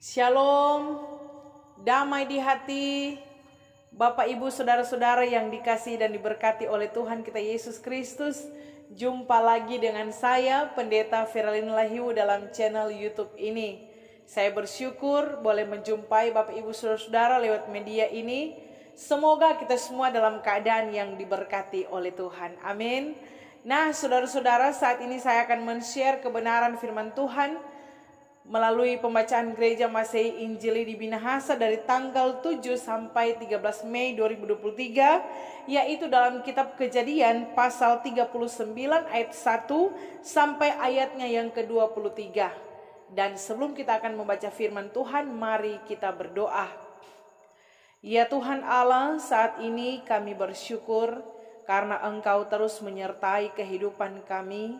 Shalom, damai di hati, Bapak Ibu Saudara-saudara yang dikasihi dan diberkati oleh Tuhan kita Yesus Kristus. Jumpa lagi dengan saya, Pendeta Feralin Lahiu dalam channel YouTube ini. Saya bersyukur boleh menjumpai Bapak Ibu Saudara-saudara lewat media ini. Semoga kita semua dalam keadaan yang diberkati oleh Tuhan. Amin. Nah, saudara-saudara, saat ini saya akan men-share kebenaran firman Tuhan melalui pembacaan Gereja Masehi Injili di Minahasa dari tanggal 7 sampai 13 Mei 2023, yaitu dalam kitab Kejadian pasal 39 ayat 1 sampai ayatnya yang ke-23. Dan sebelum kita akan membaca firman Tuhan, mari kita berdoa. Ya Tuhan Allah, saat ini kami bersyukur karena Engkau terus menyertai kehidupan kami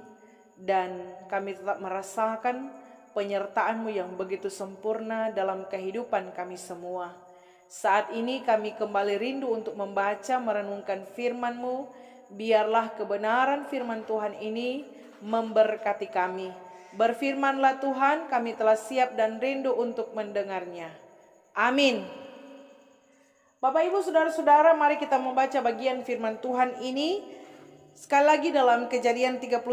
dan kami tetap merasakan penyertaan-Mu yang begitu sempurna dalam kehidupan kami semua. Saat ini kami kembali rindu untuk membaca, merenungkan firman-Mu. Biarlah kebenaran firman Tuhan ini memberkati kami. Berfirmanlah Tuhan, kami telah siap dan rindu untuk mendengarnya. Amin. Bapak Ibu Saudara-saudara, mari kita membaca bagian firman Tuhan ini. Sekali lagi dalam Kejadian 39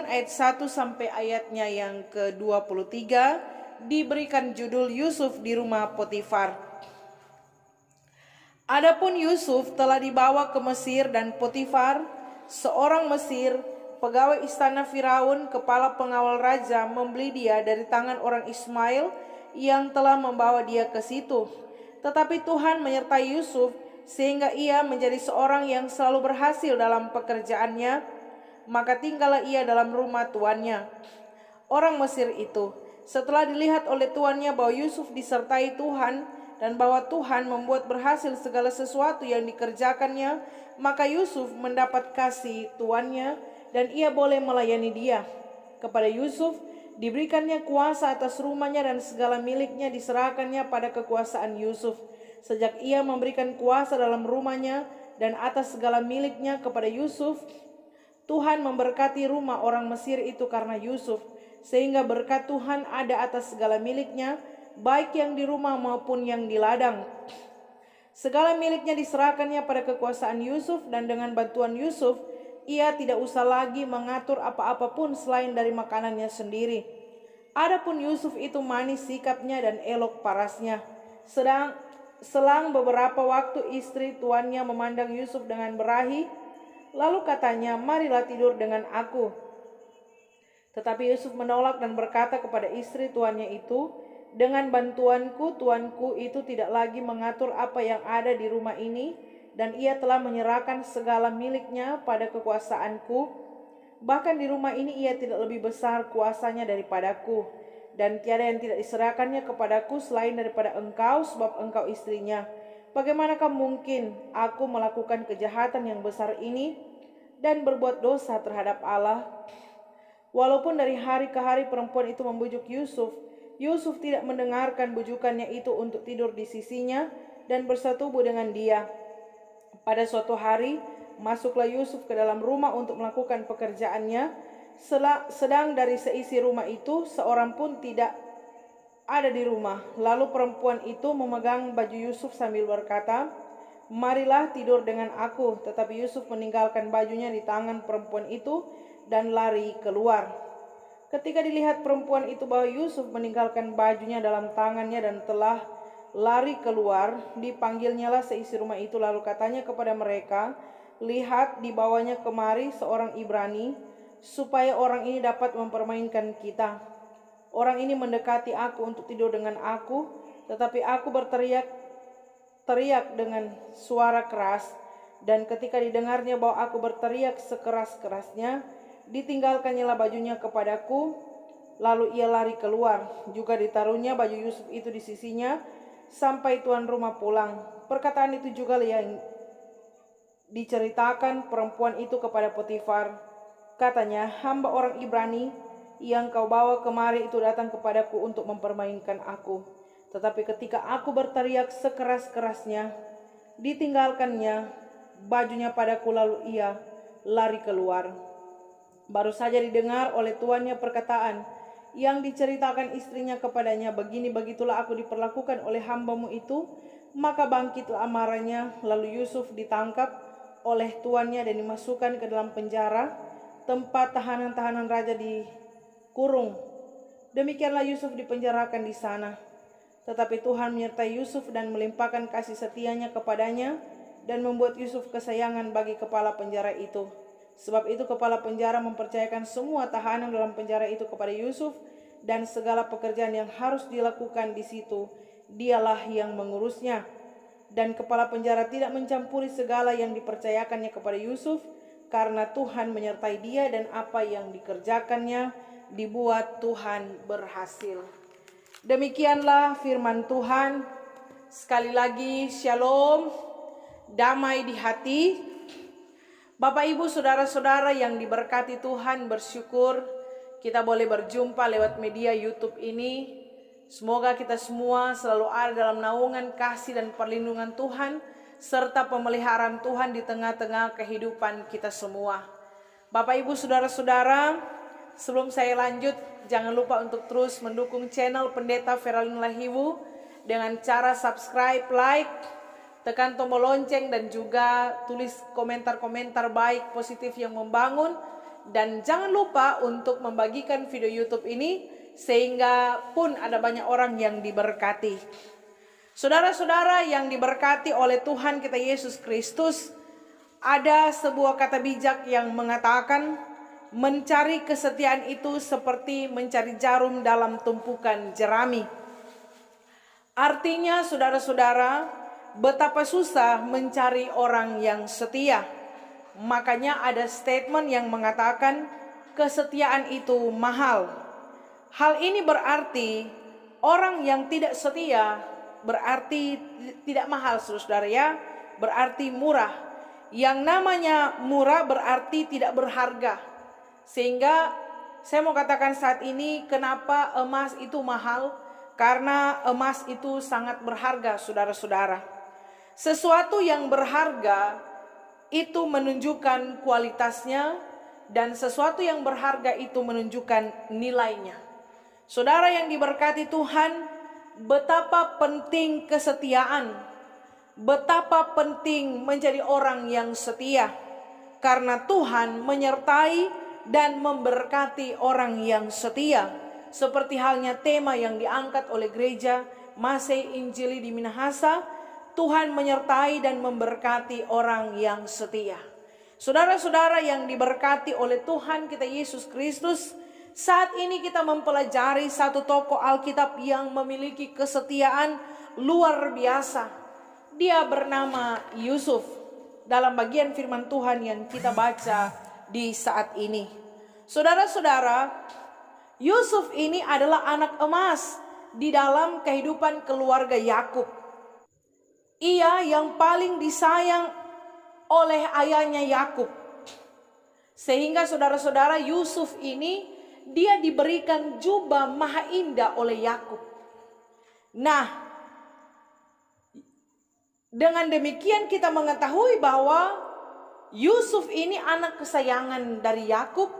ayat 1 sampai ayatnya yang ke-23 diberikan judul Yusuf di rumah Potifar. Adapun Yusuf telah dibawa ke Mesir dan Potifar, seorang Mesir, pegawai istana Firaun, kepala pengawal raja, membeli dia dari tangan orang Ismail yang telah membawa dia ke situ. Tetapi Tuhan menyertai Yusuf sehingga ia menjadi seorang yang selalu berhasil dalam pekerjaannya, maka tinggallah ia dalam rumah tuannya, orang Mesir itu. Setelah dilihat oleh tuannya bahwa Yusuf disertai Tuhan dan bahwa Tuhan membuat berhasil segala sesuatu yang dikerjakannya, maka Yusuf mendapat kasih tuannya dan ia boleh melayani dia. Kepada Yusuf diberikannya kuasa atas rumahnya dan segala miliknya diserahkannya pada kekuasaan Yusuf. Sejak ia memberikan kuasa dalam rumahnya dan atas segala miliknya kepada Yusuf, Tuhan memberkati rumah orang Mesir itu karena Yusuf, sehingga berkat Tuhan ada atas segala miliknya, baik yang di rumah maupun yang di ladang. Segala miliknya diserahkannya pada kekuasaan Yusuf, dan dengan bantuan Yusuf, ia tidak usah lagi mengatur apa-apa pun selain dari makanannya sendiri. Adapun Yusuf itu manis sikapnya dan elok parasnya. Selang beberapa waktu istri tuannya memandang Yusuf dengan berahi, lalu katanya, "Marilah tidur dengan aku." Tetapi Yusuf menolak dan berkata kepada istri tuannya itu, "Dengan bantuanku, tuanku itu tidak lagi mengatur apa yang ada di rumah ini, dan ia telah menyerahkan segala miliknya pada kekuasaanku. Bahkan di rumah ini ia tidak lebih besar kuasanya daripadaku. Dan tiada yang tidak diserahkannya kepadaku selain daripada engkau, sebab engkau istrinya. Bagaimanakah mungkin aku melakukan kejahatan yang besar ini dan berbuat dosa terhadap Allah?" Walaupun dari hari ke hari perempuan itu membujuk Yusuf, Yusuf tidak mendengarkan bujukannya itu untuk tidur di sisinya dan bersetubuh dengan dia. Pada suatu hari, masuklah Yusuf ke dalam rumah untuk melakukan pekerjaannya. Sedang dari seisi rumah itu seorang pun tidak ada di rumah. Lalu perempuan itu memegang baju Yusuf sambil berkata, "Marilah tidur dengan aku." Tetapi Yusuf meninggalkan bajunya di tangan perempuan itu dan lari keluar. Ketika dilihat perempuan itu bahwa Yusuf meninggalkan bajunya dalam tangannya dan telah lari keluar, dipanggilnyalah seisi rumah itu, lalu katanya kepada mereka, "Lihat, dibawanya kemari seorang Ibrani, supaya orang ini dapat mempermainkan kita. Orang ini mendekati aku untuk tidur dengan aku, tetapi aku berteriak dengan suara keras, dan ketika didengarnya bahwa aku berteriak sekeras-kerasnya, ditinggalkannyalah bajunya kepadaku, lalu ia lari keluar. Juga ditaruhnya baju Yusuf itu di sisinya sampai tuan rumah pulang." Perkataan itu juga yang diceritakan perempuan itu kepada Potifar. Katanya, "Hamba orang Ibrani yang kau bawa kemari itu datang kepadaku untuk mempermainkan aku. Tetapi ketika aku berteriak sekeras-kerasnya, ditinggalkannya bajunya padaku, lalu ia lari keluar." Baru saja didengar oleh tuannya perkataan yang diceritakan istrinya kepadanya, "Begini begitulah aku diperlakukan oleh hambamu itu." Maka bangkitlah amarahnya, lalu Yusuf ditangkap oleh tuannya dan dimasukkan ke dalam penjara, tempat tahanan-tahanan raja dikurung. Demikianlah Yusuf dipenjarakan di sana. Tetapi Tuhan menyertai Yusuf dan melimpahkan kasih setianya kepadanya dan membuat Yusuf kesayangan bagi kepala penjara itu. Sebab itu kepala penjara mempercayakan semua tahanan dalam penjara itu kepada Yusuf, dan segala pekerjaan yang harus dilakukan di situ dialah yang mengurusnya. Dan kepala penjara tidak mencampuri segala yang dipercayakannya kepada Yusuf, karena Tuhan menyertai dia dan apa yang dikerjakannya dibuat Tuhan berhasil. Demikianlah firman Tuhan. Sekali lagi shalom, damai di hati. Bapak Ibu saudara-saudara yang diberkati Tuhan, bersyukur kita boleh berjumpa lewat media YouTube ini. Semoga kita semua selalu ada dalam naungan kasih dan perlindungan Tuhan, serta pemeliharaan Tuhan di tengah-tengah kehidupan kita semua. Bapak Ibu saudara-saudara, sebelum saya lanjut, jangan lupa untuk terus mendukung channel Pendeta Feralin Lahiwu dengan cara subscribe, like, tekan tombol lonceng, dan juga tulis komentar-komentar baik positif yang membangun. Dan jangan lupa untuk membagikan video YouTube ini sehingga pun ada banyak orang yang diberkati. Saudara-saudara yang diberkati oleh Tuhan kita Yesus Kristus, ada sebuah kata bijak yang mengatakan, mencari kesetiaan itu seperti mencari jarum dalam tumpukan jerami. Artinya saudara-saudara, betapa susah mencari orang yang setia. Makanya ada statement yang mengatakan kesetiaan itu mahal. Hal ini berarti orang yang tidak setia berarti tidak mahal, saudara ya, berarti murah. Yang namanya murah berarti tidak berharga. Sehingga saya mau katakan saat ini kenapa emas itu mahal, karena emas itu sangat berharga, saudara-saudara. Sesuatu yang berharga itu menunjukkan kualitasnya, dan sesuatu yang berharga itu menunjukkan nilainya. Saudara yang diberkati Tuhan, betapa penting kesetiaan, betapa penting menjadi orang yang setia, karena Tuhan menyertai dan memberkati orang yang setia. Seperti halnya tema yang diangkat oleh gereja Masei Injili di Minahasa, Tuhan menyertai dan memberkati orang yang setia. Saudara-saudara yang diberkati oleh Tuhan kita Yesus Kristus, saat ini kita mempelajari satu tokoh Alkitab yang memiliki kesetiaan luar biasa. Dia bernama Yusuf. Dalam bagian firman Tuhan yang kita baca di saat ini, saudara-saudara, Yusuf ini adalah anak emas di dalam kehidupan keluarga Yakub. Ia yang paling disayang oleh ayahnya Yakub. Sehingga saudara-saudara, Yusuf ini dia diberikan jubah maha indah oleh Yakub. Nah, dengan demikian kita mengetahui bahwa Yusuf ini anak kesayangan dari Yakub.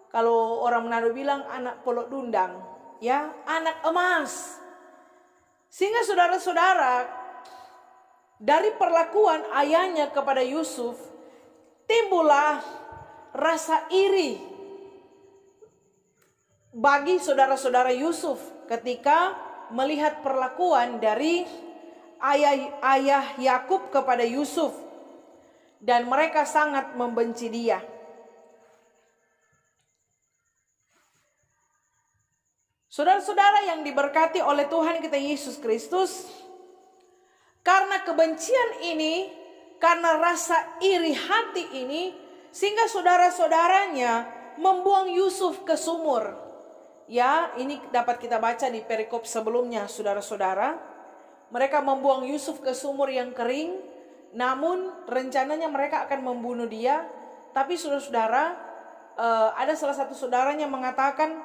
Kalau orang Manado bilang anak polok dundang, ya, anak emas. Sehingga saudara-saudara, dari perlakuan ayahnya kepada Yusuf, timbullah rasa iri bagi saudara-saudara Yusuf ketika melihat perlakuan dari ayah Yakub kepada Yusuf, dan mereka sangat membenci dia. Saudara-saudara yang diberkati oleh Tuhan kita Yesus Kristus, karena kebencian ini, karena rasa iri hati ini, sehingga saudara-saudaranya membuang Yusuf ke sumur. Ya, ini dapat kita baca di perikop sebelumnya, saudara-saudara. Mereka membuang Yusuf ke sumur yang kering, namun rencananya mereka akan membunuh dia. Tapi saudara-saudara, ada salah satu saudaranya mengatakan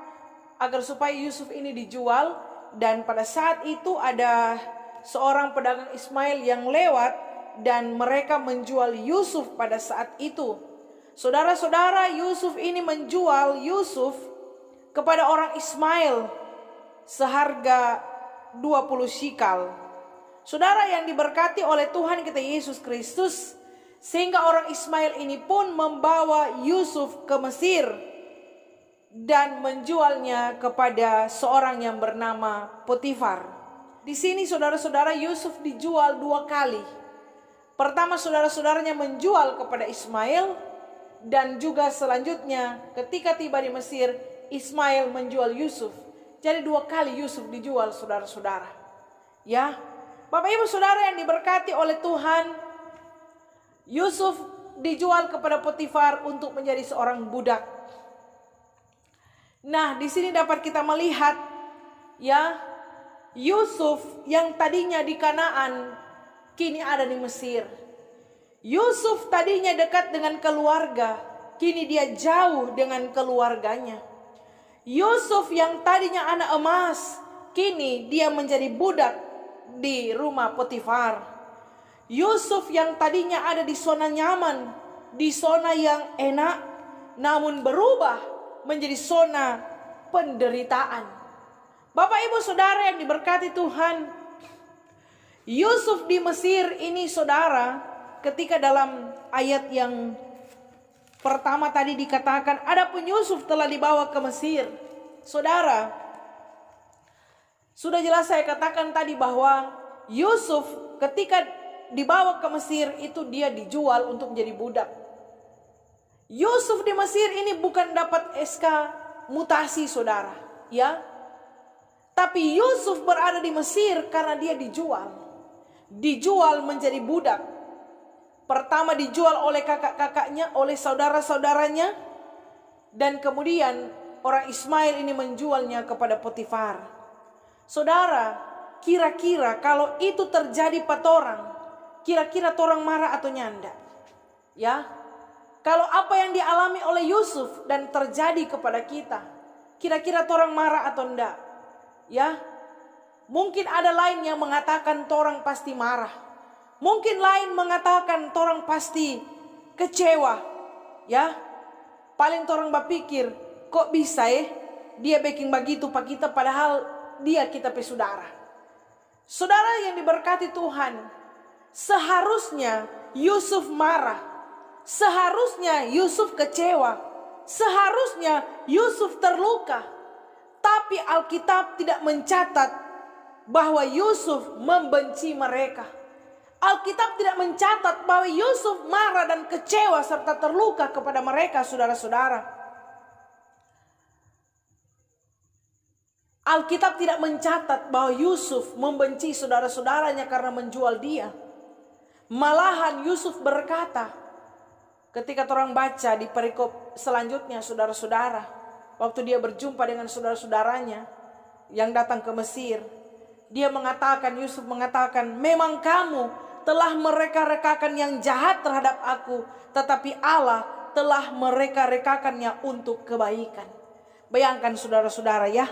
agar supaya Yusuf ini dijual, dan pada saat itu ada seorang pedagang Ismail yang lewat dan mereka menjual Yusuf pada saat itu. Saudara-saudara, Yusuf ini menjual Yusuf kepada orang Ismail seharga 20 shikal. Saudara yang diberkati oleh Tuhan kita Yesus Kristus, sehingga orang Ismail ini pun membawa Yusuf ke Mesir dan menjualnya kepada seorang yang bernama Potifar. Di sini saudara-saudara, Yusuf dijual 2 kali. Pertama, saudara-saudaranya menjual kepada Ismail, dan juga selanjutnya ketika tiba di Mesir, Ismail menjual Yusuf. Jadi 2 kali Yusuf dijual, saudara-saudara. Ya, Bapak Ibu Saudara yang diberkati oleh Tuhan, Yusuf dijual kepada Potifar untuk menjadi seorang budak. Nah, di sini dapat kita melihat, ya, Yusuf yang tadinya di Kanaan kini ada di Mesir. Yusuf tadinya dekat dengan keluarga, kini dia jauh dengan keluarganya. Yusuf yang tadinya anak emas, kini dia menjadi budak di rumah Potifar. Yusuf yang tadinya ada di zona nyaman, di zona yang enak, namun berubah menjadi zona penderitaan. Bapak Ibu Saudara yang diberkati Tuhan, Yusuf di Mesir ini saudara, ketika dalam ayat yang pertama tadi dikatakan, adapun Yusuf telah dibawa ke Mesir. Saudara, sudah jelas saya katakan tadi bahwa Yusuf ketika dibawa ke Mesir itu dia dijual untuk menjadi budak. Yusuf di Mesir ini bukan dapat SK mutasi saudara, ya. Tapi Yusuf berada di Mesir karena dia dijual. Dijual menjadi budak. Pertama dijual oleh kakak-kakaknya, oleh saudara-saudaranya, dan kemudian orang Ismail ini menjualnya kepada Potifar. Saudara, kira-kira kalau itu terjadi pada orang, kira-kira torang marah atau nyanda? Ya, kalau apa yang dialami oleh Yusuf dan terjadi kepada kita, kira-kira torang marah atau enggak? Ya, mungkin ada lain yang mengatakan torang pasti marah. Mungkin lain mengatakan torang pasti kecewa. Ya, paling torang berpikir, kok bisa dia baking begitu pak kita padahal dia kita pe saudara. Saudara yang diberkati Tuhan, seharusnya Yusuf marah. Seharusnya Yusuf kecewa. Seharusnya Yusuf terluka. Tapi Alkitab tidak mencatat bahwa Yusuf membenci mereka. Alkitab tidak mencatat bahwa Yusuf marah dan kecewa serta terluka kepada mereka, saudara-saudara. Alkitab tidak mencatat bahwa Yusuf membenci saudara-saudaranya karena menjual dia. Malahan Yusuf berkata, ketika orang baca di perikop selanjutnya, saudara-saudara, waktu dia berjumpa dengan saudara-saudaranya yang datang ke Mesir, dia mengatakan, Yusuf mengatakan, memang kamu telah mereka-rekakan yang jahat terhadap aku, tetapi Allah telah mereka-rekakannya untuk kebaikan. Bayangkan saudara-saudara ya,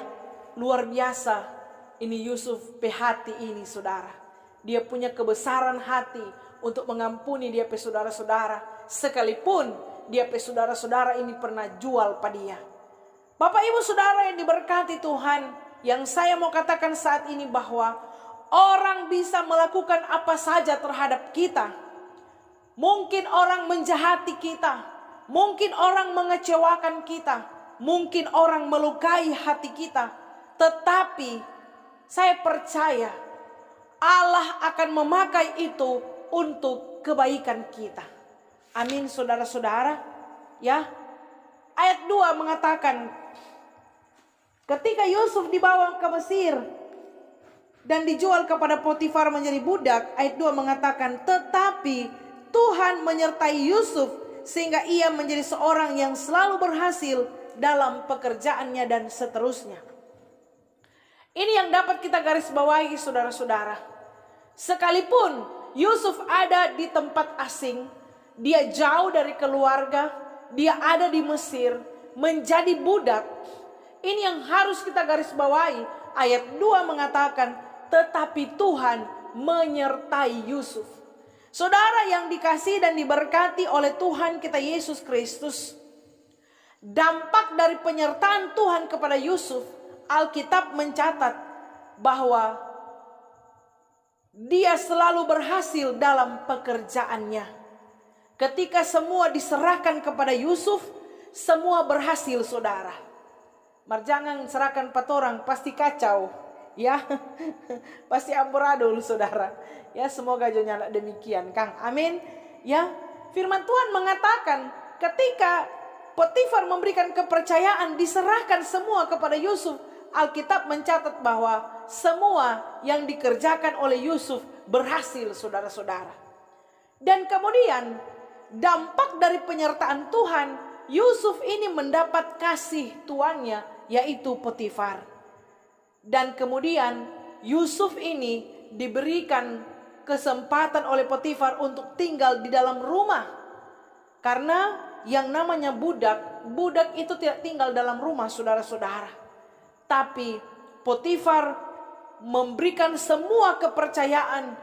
luar biasa ini Yusuf pe hati ini saudara. Dia punya kebesaran hati untuk mengampuni dia pe saudara-saudara, sekalipun dia pe saudara-saudara ini pernah jual pada dia. Bapak Ibu Saudara yang diberkati Tuhan, yang saya mau katakan saat ini bahwa orang bisa melakukan apa saja terhadap kita. Mungkin orang menjahati kita, mungkin orang mengecewakan kita, mungkin orang melukai hati kita. Tetapi saya percaya Allah akan memakai itu untuk kebaikan kita. Amin saudara-saudara. Ya. Ayat 2 mengatakan, ketika Yusuf dibawa ke Mesir dan dijual kepada Potifar menjadi budak, ayat 2 mengatakan, tetapi Tuhan menyertai Yusuf sehingga ia menjadi seorang yang selalu berhasil dalam pekerjaannya dan seterusnya. Ini yang dapat kita garis bawahi saudara-saudara. Sekalipun Yusuf ada di tempat asing, dia jauh dari keluarga, dia ada di Mesir, menjadi budak. Ini yang harus kita garis bawahi. Ayat 2 mengatakan, tetapi Tuhan menyertai Yusuf. Saudara yang dikasihi dan diberkati oleh Tuhan kita Yesus Kristus, dampak dari penyertaan Tuhan kepada Yusuf, Alkitab mencatat bahwa dia selalu berhasil dalam pekerjaannya. Ketika semua diserahkan kepada Yusuf, semua berhasil, saudara. Jangan serahkan patorang, pasti kacau, ya. Pasti amburadul, saudara. Ya, semoga nyala demikian, Kang. Amin. Ya, firman Tuhan mengatakan ketika Potifar memberikan kepercayaan, diserahkan semua kepada Yusuf, Alkitab mencatat bahwa semua yang dikerjakan oleh Yusuf berhasil, saudara-saudara. Dan kemudian dampak dari penyertaan Tuhan, Yusuf ini mendapat kasih tuannya, yaitu Potifar. Dan kemudian Yusuf ini diberikan kesempatan oleh Potifar untuk tinggal di dalam rumah. Karena yang namanya budak itu tidak tinggal dalam rumah, saudara-saudara. Tapi Potifar memberikan semua kepercayaan,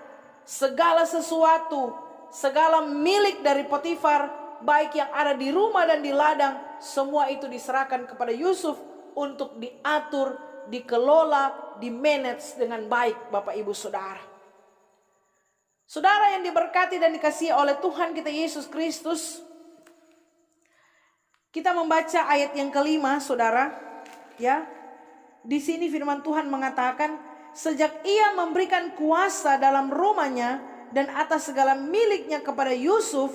segala sesuatu, segala milik dari Potifar, baik yang ada di rumah dan di ladang, semua itu diserahkan kepada Yusuf untuk diatur, dikelola, dimanage dengan baik, Bapak Ibu Saudara. Saudara yang diberkati dan dikasihi oleh Tuhan kita Yesus Kristus, kita membaca ayat yang kelima, saudara. Ya, di sini firman Tuhan mengatakan, sejak ia memberikan kuasa dalam rumahnya dan atas segala miliknya kepada Yusuf,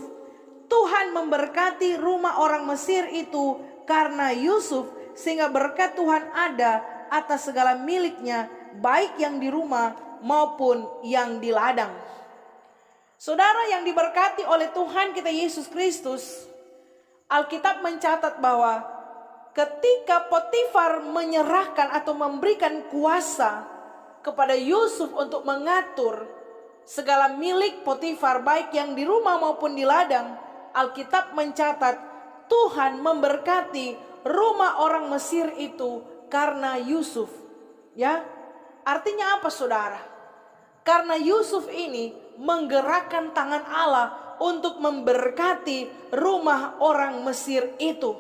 Tuhan memberkati rumah orang Mesir itu karena Yusuf, sehingga berkat Tuhan ada atas segala miliknya, baik yang di rumah maupun yang di ladang. Saudara yang diberkati oleh Tuhan kita Yesus Kristus, Alkitab mencatat bahwa ketika Potifar menyerahkan atau memberikan kuasa kepada Yusuf untuk mengatur segala milik Potifar, baik yang di rumah maupun di ladang, Alkitab mencatat Tuhan memberkati rumah orang Mesir itu karena Yusuf. Ya, artinya apa, saudara? Karena Yusuf ini menggerakkan tangan Allah untuk memberkati rumah orang Mesir itu.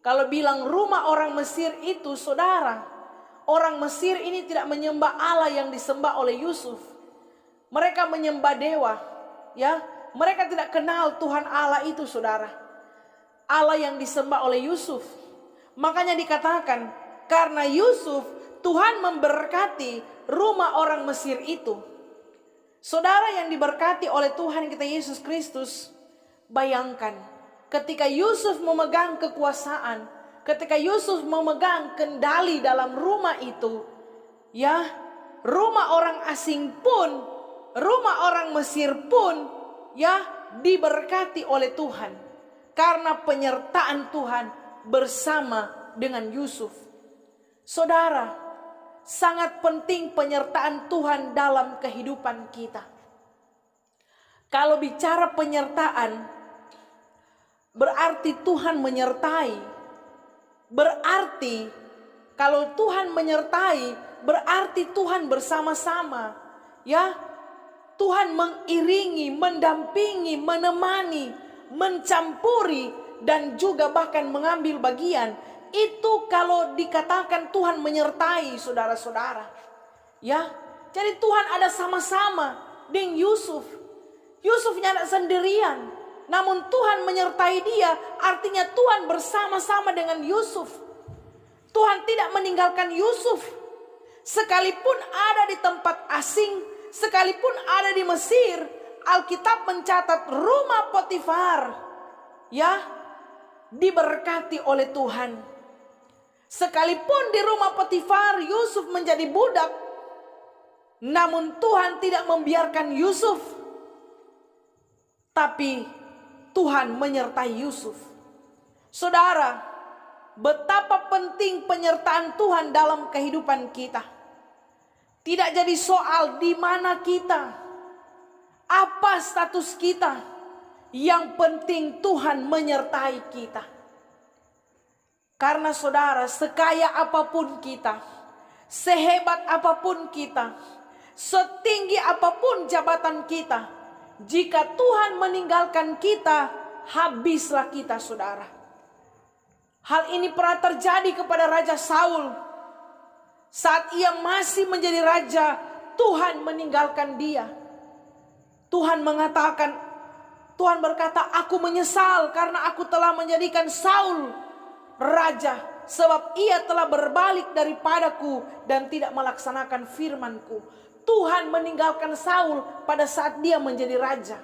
Kalau bilang rumah orang Mesir itu, saudara, orang Mesir ini tidak menyembah Allah yang disembah oleh Yusuf. Mereka menyembah dewa, ya. Mereka tidak kenal Tuhan Allah itu, saudara. Allah yang disembah oleh Yusuf. Makanya dikatakan, karena Yusuf, Tuhan memberkati rumah orang Mesir itu. Saudara yang diberkati oleh Tuhan kita Yesus Kristus, bayangkan ketika Yusuf memegang kekuasaan, ketika Yusuf memegang kendali dalam rumah itu, ya, rumah orang asing pun, rumah orang Mesir pun, ya, diberkati oleh Tuhan karena penyertaan Tuhan bersama dengan Yusuf. Saudara, sangat penting penyertaan Tuhan dalam kehidupan kita. Kalau bicara penyertaan, berarti Tuhan menyertai. Berarti kalau Tuhan menyertai, berarti Tuhan bersama-sama. Ya, Tuhan mengiringi, mendampingi, menemani, mencampuri, dan juga bahkan mengambil bagian. Itu kalau dikatakan Tuhan menyertai, saudara-saudara. Ya, jadi Tuhan ada sama-sama dengan Yusuf. Yusuf tidak sendirian, namun Tuhan menyertai dia. Artinya Tuhan bersama-sama dengan Yusuf. Tuhan tidak meninggalkan Yusuf. Sekalipun ada di tempat asing, sekalipun ada di Mesir, Alkitab mencatat rumah Potifar, ya, diberkati oleh Tuhan. Sekalipun di rumah Potifar Yusuf menjadi budak, namun Tuhan tidak membiarkan Yusuf, tapi Tuhan menyertai Yusuf. Saudara, betapa penting penyertaan Tuhan dalam kehidupan kita. Tidak jadi soal di mana kita, apa status kita, yang penting Tuhan menyertai kita. Karena saudara, sekaya apapun kita, sehebat apapun kita, setinggi apapun jabatan kita, jika Tuhan meninggalkan kita, habislah kita, saudara. Hal ini pernah terjadi kepada Raja Saul. Saat ia masih menjadi raja, Tuhan meninggalkan dia. Tuhan berkata, aku menyesal karena aku telah menjadikan Saul raja, sebab ia telah berbalik daripadaku dan tidak melaksanakan firmanku. Tuhan meninggalkan Saul pada saat dia menjadi raja.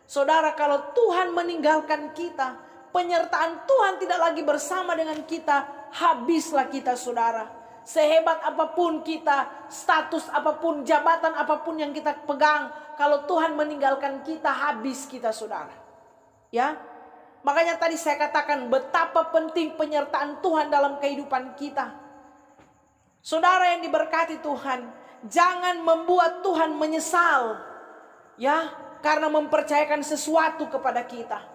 Saudara, kalau Tuhan meninggalkan kita, penyertaan Tuhan tidak lagi bersama dengan kita, habislah kita, saudara. Sehebat apapun kita, status apapun, jabatan apapun yang kita pegang, kalau Tuhan meninggalkan kita, habis kita, saudara. Ya, makanya tadi saya katakan betapa penting penyertaan Tuhan dalam kehidupan kita. Saudara yang diberkati Tuhan, jangan membuat Tuhan menyesal, ya, karena mempercayakan sesuatu kepada kita.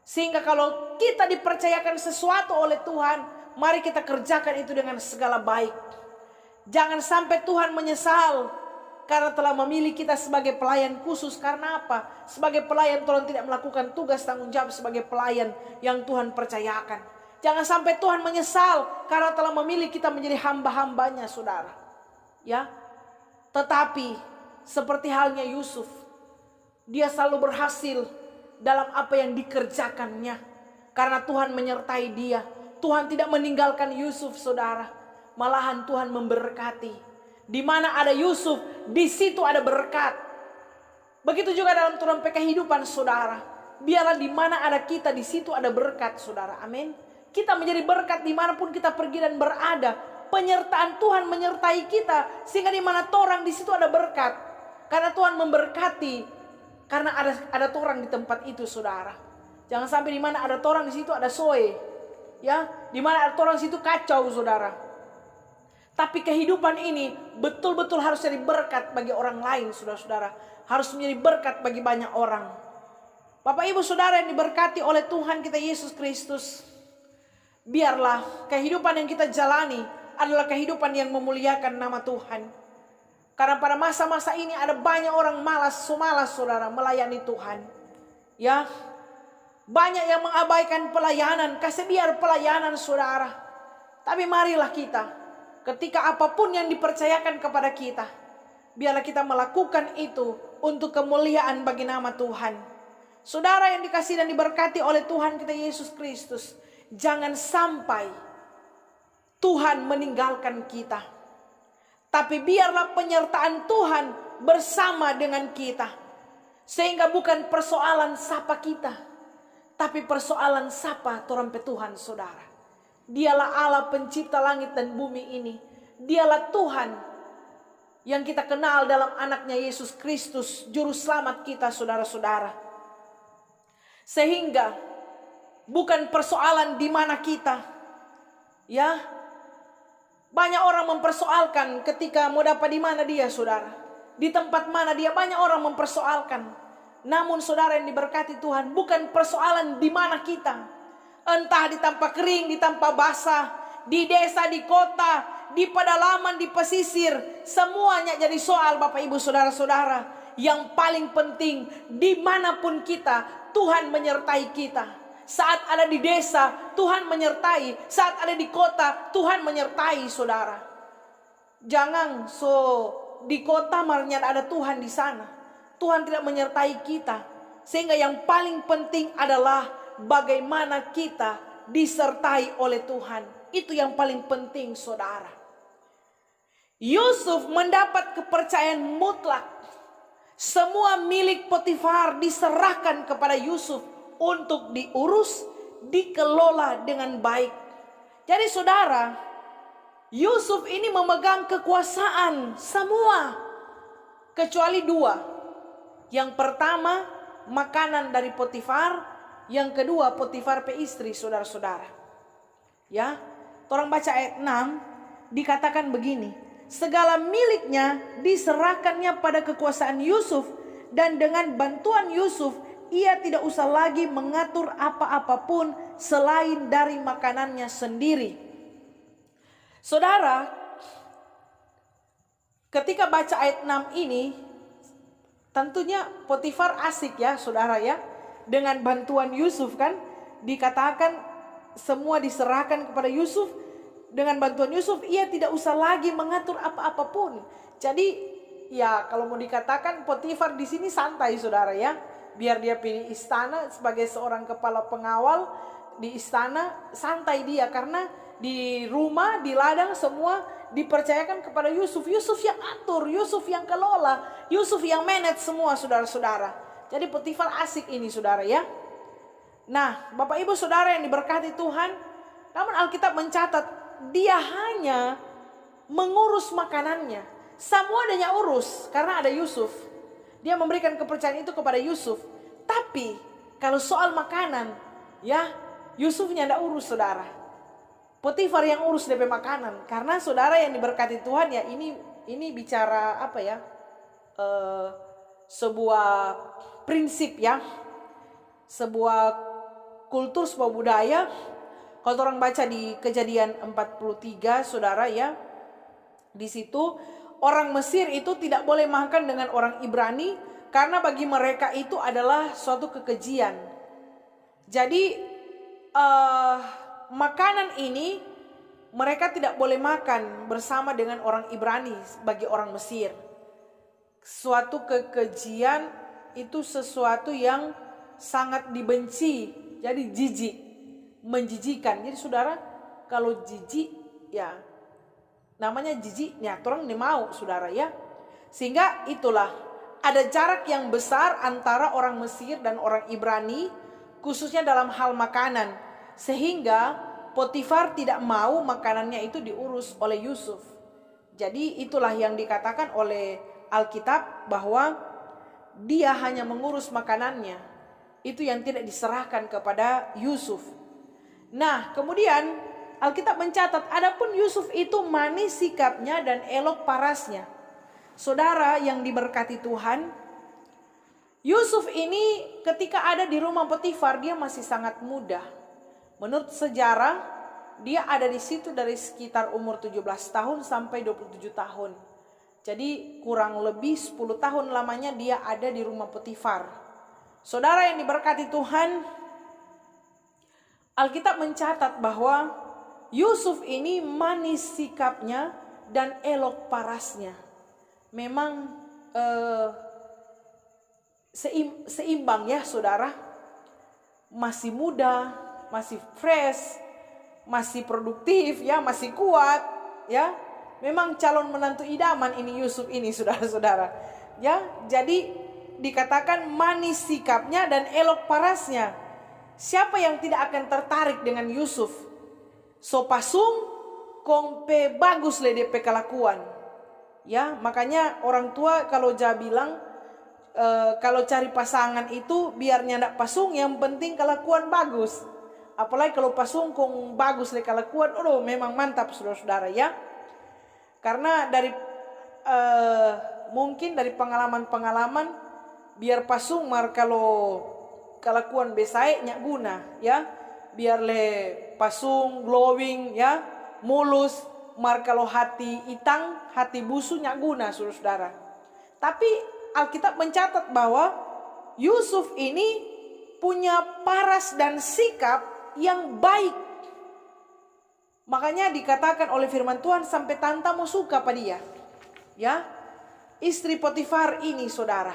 Sehingga kalau kita dipercayakan sesuatu oleh Tuhan, mari kita kerjakan itu dengan segala baik. Jangan sampai Tuhan menyesal karena telah memilih kita sebagai pelayan khusus. Karena apa? Sebagai pelayan Tuhan tidak melakukan tugas tanggung jawab sebagai pelayan yang Tuhan percayakan. Jangan sampai Tuhan menyesal karena telah memilih kita menjadi hamba-hambanya, saudara. Ya, tetapi seperti halnya Yusuf, dia selalu berhasil dalam apa yang dikerjakannya karena Tuhan menyertai dia. Tuhan tidak meninggalkan Yusuf, saudara. Malahan Tuhan memberkati. Di mana ada Yusuf, di situ ada berkat. Begitu juga dalam turun kehidupan, saudara. Biarlah di mana ada kita, di situ ada berkat, saudara. Amin. Kita menjadi berkat dimanapun kita pergi dan berada. Penyertaan Tuhan menyertai kita, sehingga di mana torang, di situ ada berkat. Karena Tuhan memberkati. Karena ada torang di tempat itu, saudara. Jangan sampai di mana ada torang, di situ ada soe. Ya, di mana ada torang, di situ kacau, saudara. Tapi kehidupan ini betul-betul harus jadi berkat bagi orang lain, saudara-saudara. Harus menjadi berkat bagi banyak orang. Bapak Ibu Saudara yang diberkati oleh Tuhan kita Yesus Kristus. Biarlah kehidupan yang kita jalani adalah kehidupan yang memuliakan nama Tuhan. Karena pada masa-masa ini ada banyak orang malas, saudara, melayani Tuhan. Ya, banyak yang mengabaikan pelayanan, kasih biar pelayanan, saudara. Tapi marilah kita, ketika apapun yang dipercayakan kepada kita, biarlah kita melakukan itu untuk kemuliaan bagi nama Tuhan. Saudara yang dikasihi dan diberkati oleh Tuhan kita Yesus Kristus, jangan sampai Tuhan meninggalkan kita. Tapi biarlah penyertaan Tuhan bersama dengan kita. Sehingga bukan persoalan sapa kita, tapi persoalan sapa torompe Tuhan, saudara. Dialah Allah pencipta langit dan bumi ini. Dialah Tuhan yang kita kenal dalam anaknya Yesus Kristus, juru selamat kita, saudara-saudara. Sehingga bukan persoalan di mana kita, ya. Banyak orang mempersoalkan ketika mau dapat di mana dia, saudara. Di tempat mana dia, banyak orang mempersoalkan. Namun saudara yang diberkati Tuhan, bukan persoalan di mana kita. Entah di tanpa kering, di tanpa basah, di desa, di kota, di pedalaman, di pesisir. Semuanya jadi soal, Bapak Ibu Saudara-saudara. Yang paling penting, dimanapun kita, Tuhan menyertai kita. Saat ada di desa, Tuhan menyertai. Saat ada di kota, Tuhan menyertai, saudara. Jangan di kota marnya ada Tuhan di sana. Tuhan tidak menyertai kita. Sehingga yang paling penting adalah bagaimana kita disertai oleh Tuhan. Itu yang paling penting, saudara. Yusuf mendapat kepercayaan mutlak. Semua milik Potifar diserahkan kepada Yusuf untuk diurus, dikelola dengan baik. Jadi saudara, Yusuf ini memegang kekuasaan semua kecuali dua. Yang pertama, makanan dari Potifar. Yang kedua, Potifar pe istri, saudara-saudara. Ya, orang baca ayat 6 dikatakan begini. Segala miliknya diserahkannya pada kekuasaan Yusuf, dan dengan bantuan Yusuf ia tidak usah lagi mengatur apa-apapun selain dari makanannya sendiri. Saudara, ketika baca ayat 6 ini, tentunya Potifar asik ya, saudara ya. Dengan bantuan Yusuf kan, dikatakan semua diserahkan kepada Yusuf. Dengan bantuan Yusuf, ia tidak usah lagi mengatur apa-apapun. Jadi ya kalau mau dikatakan Potifar di sini santai saudara ya. Biar dia pilih istana sebagai seorang kepala pengawal di istana, santai dia karena di rumah, di ladang semua dipercayakan kepada Yusuf. Yusuf yang atur, Yusuf yang kelola, Yusuf yang manage semua saudara-saudara. Jadi Potifar asik ini saudara ya. Nah, Bapak Ibu Saudara yang diberkati Tuhan, namun Alkitab mencatat dia hanya mengurus makanannya. Semua adanya urus karena ada Yusuf. Dia memberikan kepercayaan itu kepada Yusuf. Tapi kalau soal makanan, ya Yusufnya tidak urus saudara. Potifar yang urus DP makanan. Karena saudara yang diberkati Tuhan ya ini bicara apa ya? Sebuah prinsip ya. Sebuah kultur, sebuah budaya. Kalau orang baca di Kejadian 43 saudara ya. Di situ orang Mesir itu tidak boleh makan dengan orang Ibrani karena bagi mereka itu adalah suatu kekejian. Jadi makanan ini mereka tidak boleh makan bersama dengan orang Ibrani bagi orang Mesir. Suatu kekejian itu sesuatu yang sangat dibenci. Jadi jijik, menjijikan. Jadi saudara kalau jijik ya namanya jijik ya orang ini mau saudara ya. Sehingga itulah ada jarak yang besar antara orang Mesir dan orang Ibrani khususnya dalam hal makanan. Sehingga Potifar tidak mau makanannya itu diurus oleh Yusuf. Jadi itulah yang dikatakan oleh Alkitab bahwa dia hanya mengurus makanannya. Itu yang tidak diserahkan kepada Yusuf. Nah kemudian Alkitab mencatat adapun Yusuf itu manis sikapnya dan elok parasnya. Saudara yang diberkati Tuhan, Yusuf ini ketika ada di rumah Potifar dia masih sangat muda. Menurut sejarah dia ada di situ dari sekitar umur 17 tahun sampai 27 tahun. Jadi kurang lebih 10 tahun lamanya dia ada di rumah Potifar. Saudara yang diberkati Tuhan, Alkitab mencatat bahwa Yusuf ini manis sikapnya dan elok parasnya. Memang seimbang ya saudara. Masih muda, masih fresh, masih produktif ya, masih kuat ya. Memang calon menantu idaman ini Yusuf ini saudara-saudara. Ya, jadi dikatakan manis sikapnya dan elok parasnya. Siapa yang tidak akan tertarik dengan Yusuf? So pasung kompe bagus le DP kelakuan. Ya, makanya orang tua kalau jah bilang kalau cari pasangan itu biarnya ndak pasung, yang penting kelakuan bagus. Apalagi kalau pasung kong bagus le kelakuan, memang mantap saudara-saudara ya. Karena dari mungkin dari pengalaman-pengalaman biar pasung mar kalau kelakuan besai nyak guna ya. Biar le pasung glowing ya, mulus, mar kalau hati itang, hati busu nyak guna saudara-saudara. Tapi Alkitab mencatat bahwa Yusuf ini punya paras dan sikap yang baik. Makanya dikatakan oleh firman Tuhan sampai tanta mau suka pada dia. Ya, istri Potifar ini saudara.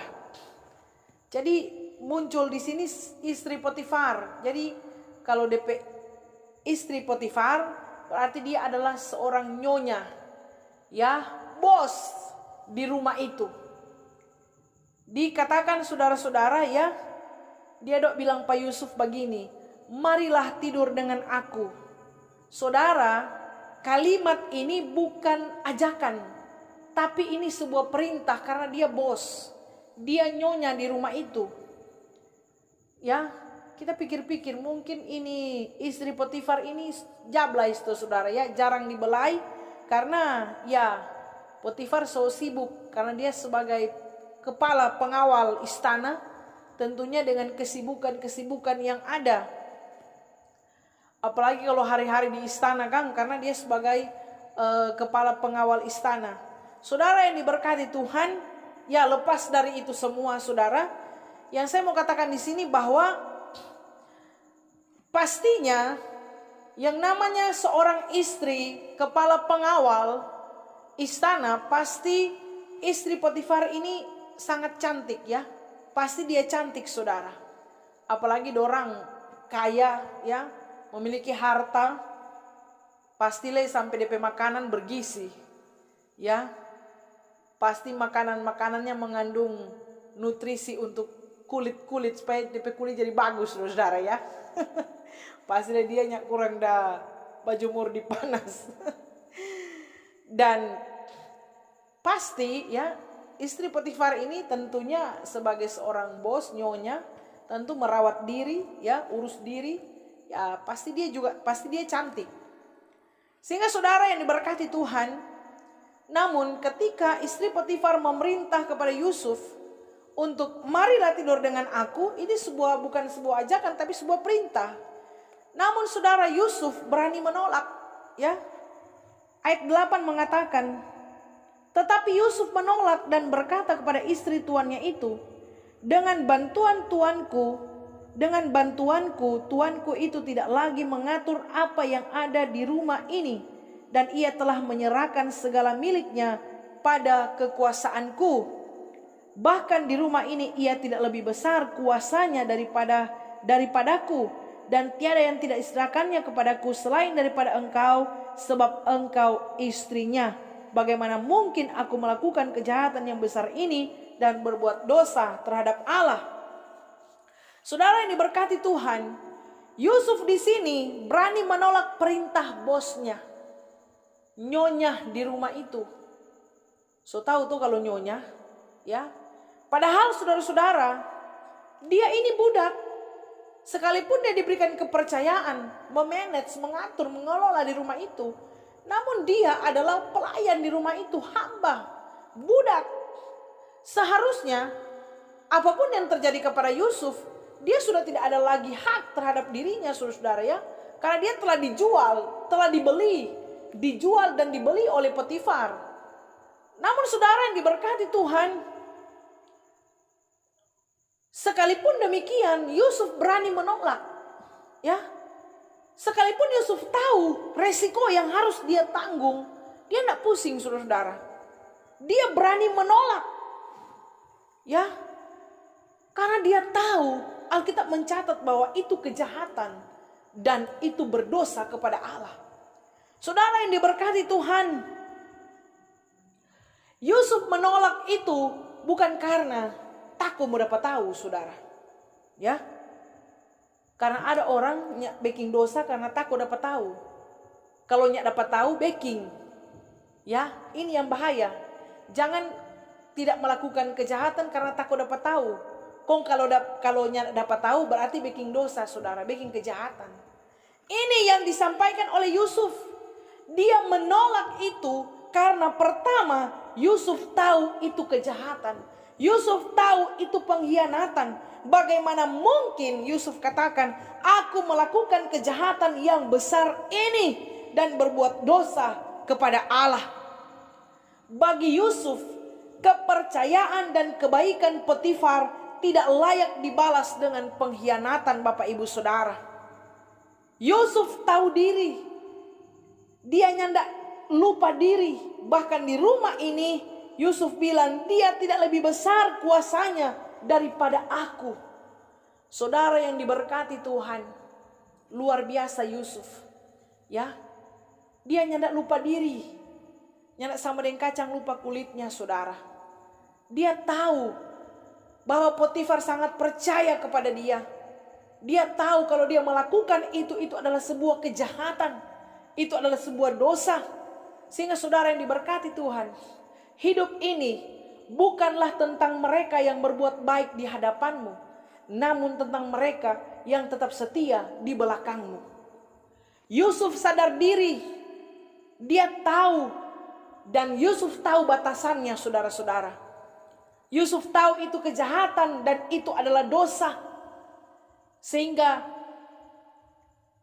Jadi muncul di sini istri Potifar. Jadi kalau DP istri Potifar berarti dia adalah seorang nyonya. Ya, bos di rumah itu. Dikatakan saudara-saudara ya, dia dok bilang Pak Yusuf begini, marilah tidur dengan aku. Saudara, kalimat ini bukan ajakan, tapi ini sebuah perintah karena dia bos. Dia nyonya di rumah itu. Ya, kita pikir-pikir mungkin ini istri Potifar ini jablay itu saudara ya, jarang dibelai karena ya Potifar so sibuk karena dia sebagai kepala pengawal istana, tentunya dengan kesibukan-kesibukan yang ada. Apalagi kalau hari-hari di istana kan, karena dia sebagai kepala pengawal istana. Saudara yang diberkati Tuhan, ya lepas dari itu semua saudara, yang saya mau katakan di sini bahwa pastinya Yang namanya seorang istri kepala pengawal istana, pasti istri Potifar ini sangat cantik ya. Pasti dia cantik saudara. Apalagi dorang kaya ya, memiliki harta. Pastilah sampai DP makanan bergizi ya. Pasti makanan-makanannya mengandung nutrisi untuk kulit supaya DP kulit jadi bagus saudara ya. Pastilah dia nyak kurang dah baju mur dipanas. Dan pasti ya, istri Potifar ini tentunya sebagai seorang bos, nyonya, tentu merawat diri ya, urus diri ya, pasti dia cantik. Sehingga saudara yang diberkati Tuhan, namun ketika istri Potifar memerintah kepada Yusuf untuk marilah tidur dengan aku, ini bukan sebuah ajakan tapi sebuah perintah. Namun saudara, Yusuf berani menolak ya. Ayat 8 mengatakan, tetapi Yusuf menolak dan berkata kepada istri tuannya itu, dengan bantuanku, tuanku itu tidak lagi mengatur apa yang ada di rumah ini, dan ia telah menyerahkan segala miliknya pada kekuasaanku. Bahkan di rumah ini ia tidak lebih besar kuasanya daripadaku, dan tiada yang tidak diserahkannya kepadaku selain daripada engkau, sebab engkau istrinya. Bagaimana mungkin aku melakukan kejahatan yang besar ini dan berbuat dosa terhadap Allah? Saudara yang diberkati Tuhan, Yusuf di sini berani menolak perintah bosnya, nyonya di rumah itu. So tahu tuh kalau nyonya, ya. Padahal saudara-saudara, dia ini budak. Sekalipun dia diberikan kepercayaan, memanage, mengatur, mengelola di rumah itu, namun dia adalah pelayan di rumah itu, hamba, budak. Seharusnya apapun yang terjadi kepada Yusuf, dia sudah tidak ada lagi hak terhadap dirinya, saudara ya. Karena dia telah dijual dan dibeli oleh Potifar. Namun saudara yang diberkati Tuhan, sekalipun demikian Yusuf berani menolak ya. Sekalipun Yusuf tahu resiko yang harus dia tanggung, dia tidak pusing saudara. Dia berani menolak ya. Karena dia tahu Alkitab mencatat bahwa itu kejahatan dan itu berdosa kepada Allah. Saudara yang diberkati Tuhan, Yusuf menolak itu bukan karena takut mau dapat tahu saudara ya. Karena ada orang nyak baking dosa karena takut dapat tahu. Kalau nyak dapat tahu baking ya, ini yang bahaya. Jangan tidak melakukan kejahatan karena takut dapat tahu. Kalau nyak dapat tahu berarti baking dosa saudara, baking kejahatan. Ini yang disampaikan oleh Yusuf. Dia menolak itu karena pertama Yusuf tahu itu kejahatan. Yusuf tahu itu pengkhianatan. Bagaimana mungkin Yusuf katakan, aku melakukan kejahatan yang besar ini dan berbuat dosa kepada Allah. Bagi Yusuf, kepercayaan dan kebaikan Potifar tidak layak dibalas dengan pengkhianatan Bapak Ibu Saudara. Yusuf tahu diri. Dia nyandak lupa diri. Bahkan di rumah ini Yusuf bilang dia tidak lebih besar kuasanya daripada aku. Saudara yang diberkati Tuhan, luar biasa Yusuf ya. Dia nyandak lupa diri, nyandak sama dengan kacang lupa kulitnya saudara. Dia tahu bahwa Potifar sangat percaya kepada dia. Dia tahu kalau dia melakukan itu adalah sebuah kejahatan, itu adalah sebuah dosa. Sehingga saudara yang diberkati Tuhan, hidup ini bukanlah tentang mereka yang berbuat baik di hadapanmu, namun tentang mereka yang tetap setia di belakangmu. Yusuf sadar diri, dia tahu, dan Yusuf tahu batasannya saudara-saudara. Yusuf tahu itu kejahatan dan itu adalah dosa. Sehingga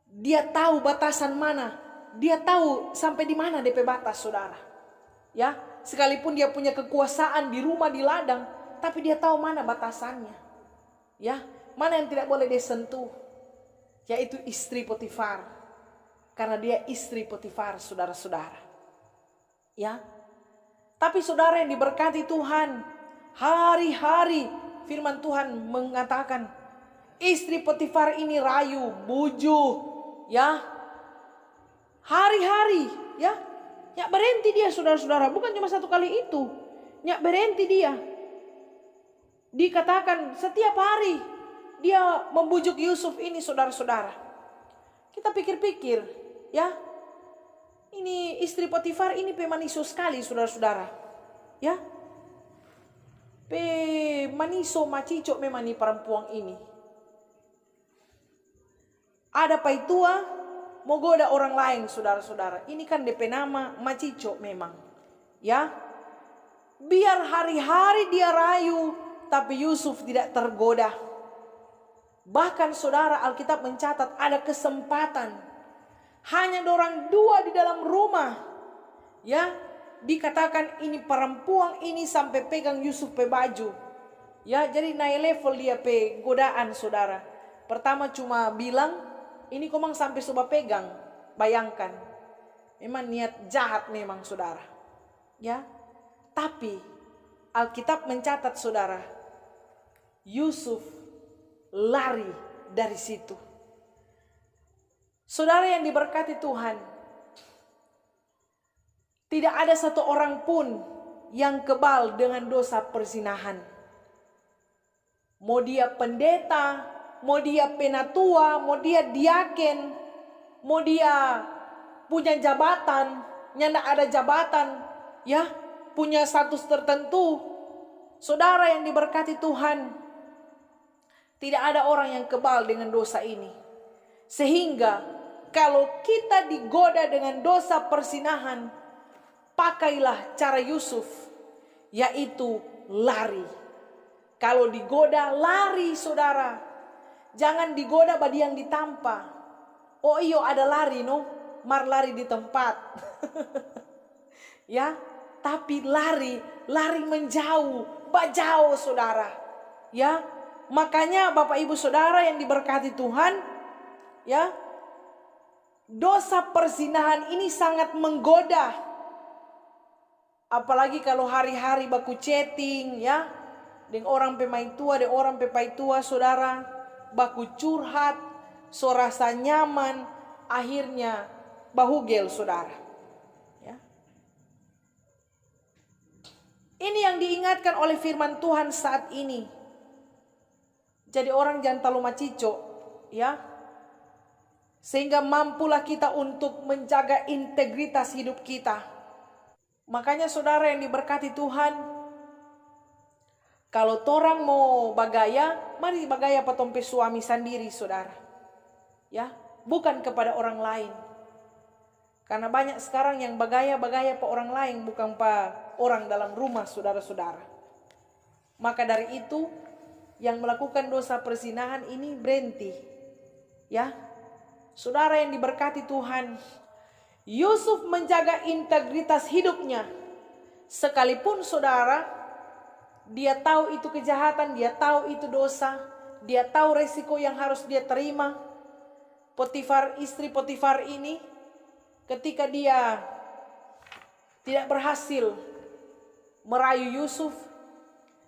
dia tahu batasan mana, dia tahu sampai di mana DP batas saudara. Ya, sekalipun dia punya kekuasaan di rumah, di ladang, tapi dia tahu mana batasannya. Ya, mana yang tidak boleh dia sentuh, yaitu istri Potifar. karena dia istri Potifar, saudara-saudara. Ya. Tapi saudara yang diberkati Tuhan, hari-hari firman Tuhan mengatakan istri Potifar ini rayu, bujuh, ya. Hari-hari, ya. Nyak berhenti dia, saudara-saudara, bukan cuma satu kali itu. Nyak berhenti dia. Dikatakan setiap hari dia membujuk Yusuf ini, saudara-saudara. Kita pikir-pikir, ya. Ini istri Potifar ini pemaniso sekali, saudara-saudara. Ya. Maniso macico memang nih perempuan ini. Ada paitua mau goda orang lain, saudara-saudara. Ini kan DP nama macico memang. Ya. Biar hari-hari dia rayu, tapi Yusuf tidak tergoda. Bahkan saudara, Alkitab mencatat ada kesempatan hanya dorang dua di dalam rumah. Ya, dikatakan ini perempuan ini sampai pegang Yusuf pe baju. Ya, jadi naik level dia pe godaan, saudara. Pertama cuma bilang, ini komang sampai coba pegang. Bayangkan. Memang niat jahat memang, saudara. Ya. Tapi Alkitab mencatat, saudara, Yusuf lari dari situ. Saudara yang diberkati Tuhan, tidak ada satu orang pun yang kebal dengan dosa perzinahan. Mau dia pendeta, mau dia penatua, mau dia diaken, mau dia punya jabatan, nyanda ada jabatan, ya, punya status tertentu. Saudara yang diberkati Tuhan, tidak ada orang yang kebal dengan dosa ini. Sehingga kalau kita digoda dengan dosa persinahan, pakailah cara Yusuf, yaitu lari. Kalau digoda, lari, saudara. Jangan digoda badi yang ditampa. Oh iyo ada lari, no, mar lari di tempat. Ya, tapi lari menjauh, bajau, saudara. Ya, makanya Bapak Ibu Saudara yang diberkati Tuhan, ya, dosa perzinahan ini sangat menggoda. Apalagi kalau hari-hari baku chatting, ya, dengan orang pemain tua, dengan orang pemain tua, saudara, baku curhat, so rasa nyaman, akhirnya bahugel, saudara. Ya. Ini yang diingatkan oleh firman Tuhan saat ini. Jadi orang jangan terlalu macico, ya. Sehingga mampulah kita untuk menjaga integritas hidup kita. Makanya saudara yang diberkati Tuhan, kalau torang mau bagaya, mari bagaya patompe suami sendiri, saudara. Ya, bukan kepada orang lain. Karena banyak sekarang yang bagaya pa orang lain, bukan pa orang dalam rumah, saudara-saudara. Maka dari itu, yang melakukan dosa perzinahan ini berhenti. Ya, saudara yang diberkati Tuhan, Yusuf menjaga integritas hidupnya. Sekalipun saudara, dia tahu itu kejahatan, dia tahu itu dosa, dia tahu resiko yang harus dia terima. Potifar, istri Potifar ini, ketika dia tidak berhasil merayu Yusuf,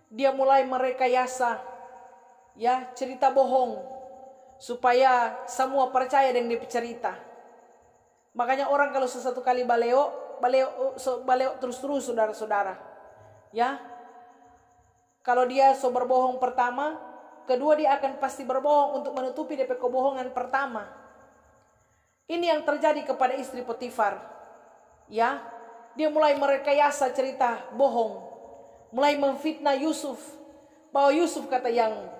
dia mulai merekayasa, ya, cerita bohong supaya semua percaya dengan dia cerita. Makanya orang kalau sesuatu kali baleo terus-terus, saudara-saudara. Ya. Kalau dia berbohong pertama, kedua dia akan pasti berbohong untuk menutupi DP kebohongan pertama. Ini yang terjadi kepada istri Potifar. Ya. Dia mulai merekayasa cerita bohong. Mulai memfitnah Yusuf. Bahwa Yusuf kata yang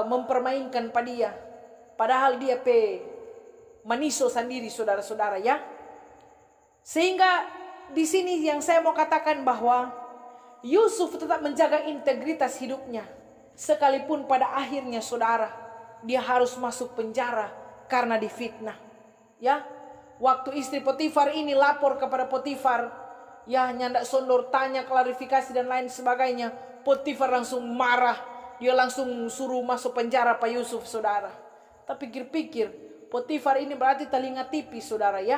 mempermainkan pada dia. Padahal dia maniso sendiri, saudara-saudara, ya. Sehingga di sini yang saya mau katakan bahwa Yusuf tetap menjaga integritas hidupnya. Sekalipun pada akhirnya, saudara, dia harus masuk penjara karena difitnah. Ya, waktu istri Potifar ini lapor kepada Potifar, ya, nyandak sondor, tanya klarifikasi dan lain sebagainya, Potifar langsung marah. Dia langsung suruh masuk penjara Pak Yusuf, saudara. Tapi pikir-pikir, Potifar ini berarti telinga tipis, saudara ya.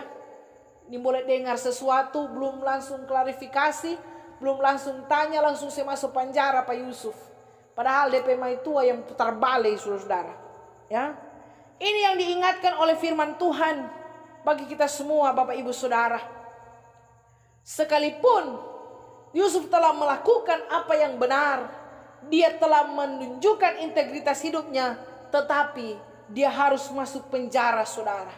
Ini boleh dengar sesuatu, belum langsung klarifikasi, belum langsung tanya, langsung saya masuk penjara Pak Yusuf. Padahal DP mai tua yang putar balik, saudara. Ya, ini yang diingatkan oleh firman Tuhan bagi kita semua, Bapak Ibu Saudara. Sekalipun Yusuf telah melakukan apa yang benar, dia telah menunjukkan integritas hidupnya, tetapi dia harus masuk penjara, saudara.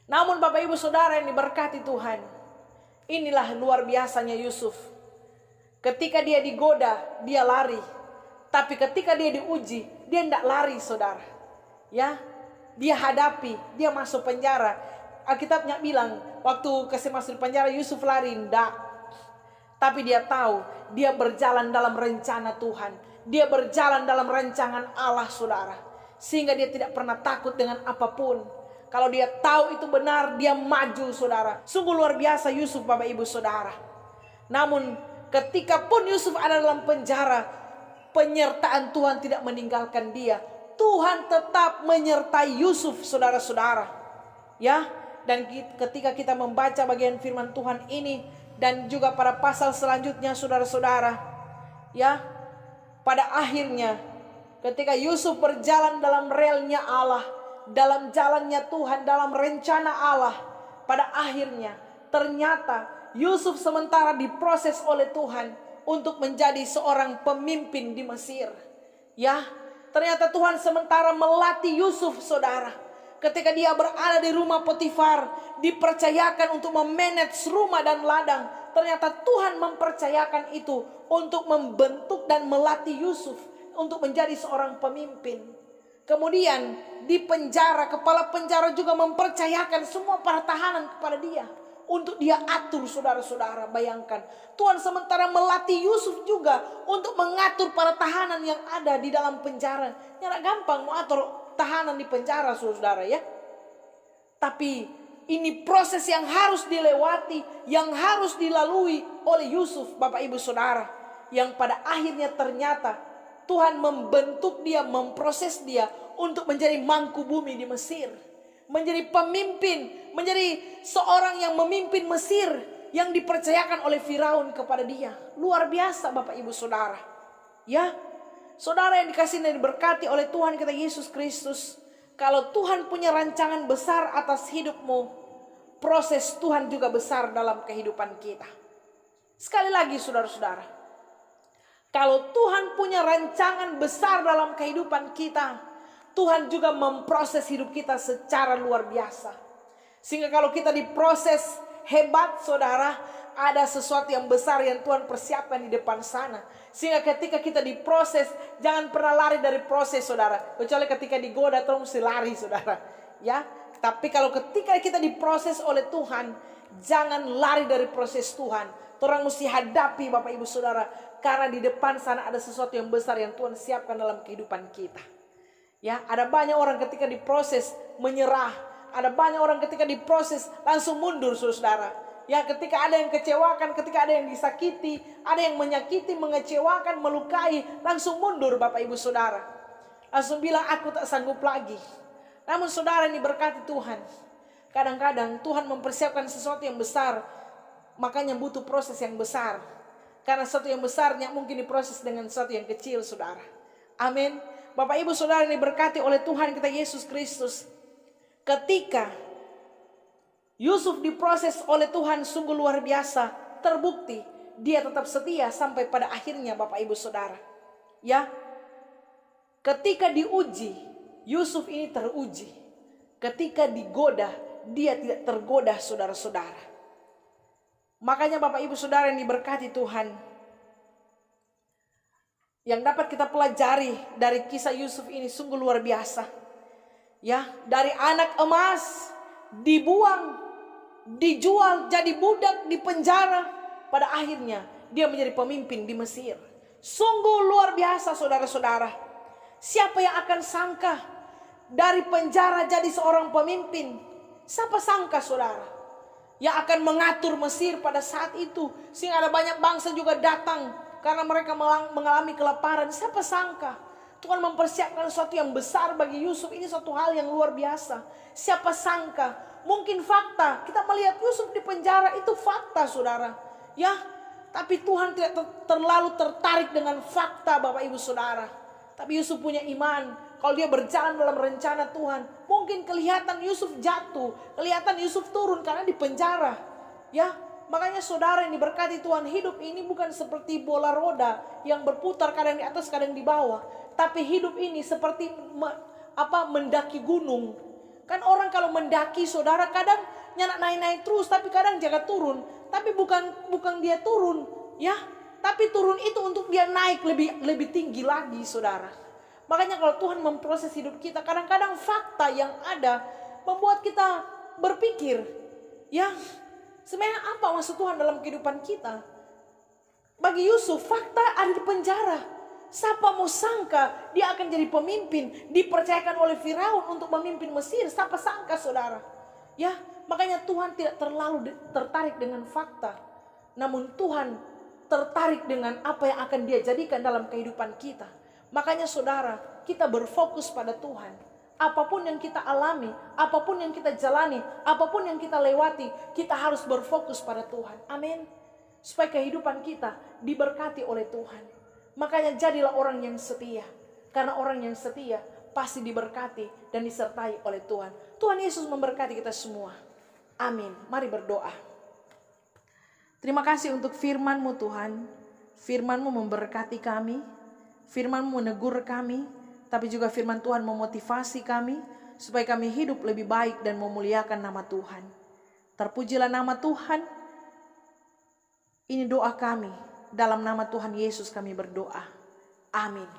Namun Bapak Ibu Saudara yang diberkati Tuhan, inilah luar biasanya Yusuf. Ketika dia digoda, dia lari. Tapi ketika dia diuji, dia tidak lari, saudara. Ya, dia hadapi, dia masuk penjara. Alkitabnya bilang, waktu kasih masuk penjara, Yusuf lari, tidak. Tapi dia tahu, dia berjalan dalam rencana Tuhan. Dia berjalan dalam rancangan Allah, saudara. Sehingga dia tidak pernah takut dengan apapun. Kalau dia tahu itu benar, dia maju, saudara. Sungguh luar biasa Yusuf, Bapak Ibu Saudara. Namun ketika pun Yusuf ada dalam penjara, penyertaan Tuhan tidak meninggalkan dia. Tuhan tetap menyertai Yusuf, saudara-saudara. Ya, dan ketika kita membaca bagian firman Tuhan ini dan juga pada pasal selanjutnya, saudara-saudara, ya, pada akhirnya ketika Yusuf berjalan dalam relnya Allah, dalam jalannya Tuhan, dalam rencana Allah, pada akhirnya ternyata Yusuf sementara diproses oleh Tuhan untuk menjadi seorang pemimpin di Mesir. Ya, ternyata Tuhan sementara melatih Yusuf, saudara. Ketika dia berada di rumah Potifar, dipercayakan untuk memanage rumah dan ladang. Ternyata Tuhan mempercayakan itu untuk membentuk dan melatih Yusuf untuk menjadi seorang pemimpin. Kemudian di penjara, kepala penjara juga mempercayakan semua para tahanan kepada dia untuk dia atur, saudara-saudara. Bayangkan, Tuhan sementara melatih Yusuf juga untuk mengatur para tahanan yang ada di dalam penjara. Tidak gampang mengatur tahanan di penjara, saudara ya. Tapi ini proses yang harus dilewati, yang harus dilalui oleh Yusuf, Bapak Ibu Saudara. Yang pada akhirnya ternyata Tuhan membentuk dia, memproses dia untuk menjadi mangku bumi di Mesir. Menjadi pemimpin, menjadi seorang yang memimpin Mesir yang dipercayakan oleh Firaun kepada dia. Luar biasa Bapak Ibu Saudara. Ya, saudara yang dikasihi dan diberkati oleh Tuhan kita Yesus Kristus. Kalau Tuhan punya rancangan besar atas hidupmu, proses Tuhan juga besar dalam kehidupan kita. Sekali lagi saudara-saudara, kalau Tuhan punya rancangan besar dalam kehidupan kita, Tuhan juga memproses hidup kita secara luar biasa. Sehingga kalau kita diproses hebat, saudara, ada sesuatu yang besar yang Tuhan persiapkan di depan sana. Sehingga ketika kita diproses, jangan pernah lari dari proses, saudara. Kecuali ketika digoda, terus mesti lari, saudara. Ya, tapi kalau ketika kita diproses oleh Tuhan, jangan lari dari proses Tuhan. Orang mesti hadapi, Bapak Ibu Saudara, karena di depan sana ada sesuatu yang besar yang Tuhan siapkan dalam kehidupan kita. Ya, ada banyak orang ketika diproses menyerah. Ada banyak orang ketika diproses langsung mundur, saudara. Ya, ketika ada yang kecewakan, ketika ada yang disakiti, ada yang menyakiti, mengecewakan, melukai, langsung mundur Bapak Ibu Saudara. Langsung bilang, aku tak sanggup lagi. Namun saudara ini berkati Tuhan. Kadang-kadang Tuhan mempersiapkan sesuatu yang besar, makanya butuh proses yang besar. Karena sesuatu yang besarnya mungkin diproses dengan sesuatu yang kecil, saudara. Amin. Bapak Ibu Saudara ini berkati oleh Tuhan kita Yesus Kristus. Ketika Yusuf diproses oleh Tuhan sungguh luar biasa, terbukti dia tetap setia sampai pada akhirnya, Bapak Ibu Saudara. Ya, ketika diuji, Yusuf ini teruji. Ketika digoda, dia tidak tergoda, saudara-saudara. Makanya Bapak Ibu Saudara yang diberkati Tuhan, yang dapat kita pelajari dari kisah Yusuf ini sungguh luar biasa. Ya, dari anak emas dibuang, dijual jadi budak di penjara, pada akhirnya dia menjadi pemimpin di Mesir. Sungguh luar biasa, saudara-saudara. Siapa yang akan sangka dari penjara jadi seorang pemimpin? Siapa sangka, saudara, yang akan mengatur Mesir pada saat itu, sehingga ada banyak bangsa juga datang karena mereka mengalami kelaparan. Siapa sangka Tuhan mempersiapkan sesuatu yang besar bagi Yusuf. Ini suatu hal yang luar biasa. Siapa sangka, mungkin fakta. Kita melihat Yusuf di penjara, itu fakta saudara. Ya, tapi Tuhan tidak terlalu tertarik dengan fakta Bapak Ibu Saudara. Tapi Yusuf punya iman. Kalau dia berjalan dalam rencana Tuhan, mungkin kelihatan Yusuf jatuh, kelihatan Yusuf turun karena di penjara. Ya, makanya saudara yang diberkati Tuhan, hidup ini bukan seperti bola roda yang berputar kadang di atas kadang di bawah. Tapi hidup ini seperti mendaki gunung. Kan orang kalau mendaki saudara kadang naik terus, tapi kadang jaga turun. Tapi bukan dia turun, ya. Tapi turun itu untuk dia naik lebih tinggi lagi saudara. Makanya kalau Tuhan memproses hidup kita, kadang-kadang fakta yang ada membuat kita berpikir, ya, sebenarnya apa maksud Tuhan dalam kehidupan kita? Bagi Yusuf, fakta ada di penjara. Siapa mau sangka dia akan jadi pemimpin, dipercayakan oleh Firaun untuk memimpin Mesir. Siapa sangka saudara? Ya, makanya Tuhan tidak terlalu tertarik dengan fakta. Namun Tuhan tertarik dengan apa yang akan dia jadikan dalam kehidupan kita. Makanya saudara, kita berfokus pada Tuhan. Apapun yang kita alami, apapun yang kita jalani, apapun yang kita lewati, kita harus berfokus pada Tuhan. Amin. Supaya kehidupan kita diberkati oleh Tuhan. Makanya jadilah orang yang setia. Karena orang yang setia pasti diberkati dan disertai oleh Tuhan. Tuhan Yesus memberkati kita semua. Amin. Mari berdoa. Terima kasih untuk firman-Mu Tuhan. Firman-Mu memberkati kami. Firman-Mu menegur kami. Tapi juga firman Tuhan memotivasi kami. Supaya kami hidup lebih baik dan memuliakan nama Tuhan. Terpujilah nama Tuhan. Ini doa kami. Dalam nama Tuhan Yesus kami berdoa. Amin.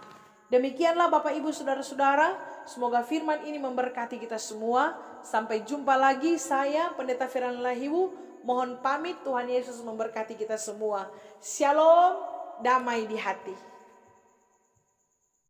Demikianlah Bapak Ibu Saudara-saudara. Semoga firman ini memberkati kita semua. Sampai jumpa lagi. Saya Pendeta Firan Lahiwu. Mohon pamit. Tuhan Yesus memberkati kita semua. Shalom. Damai di hati.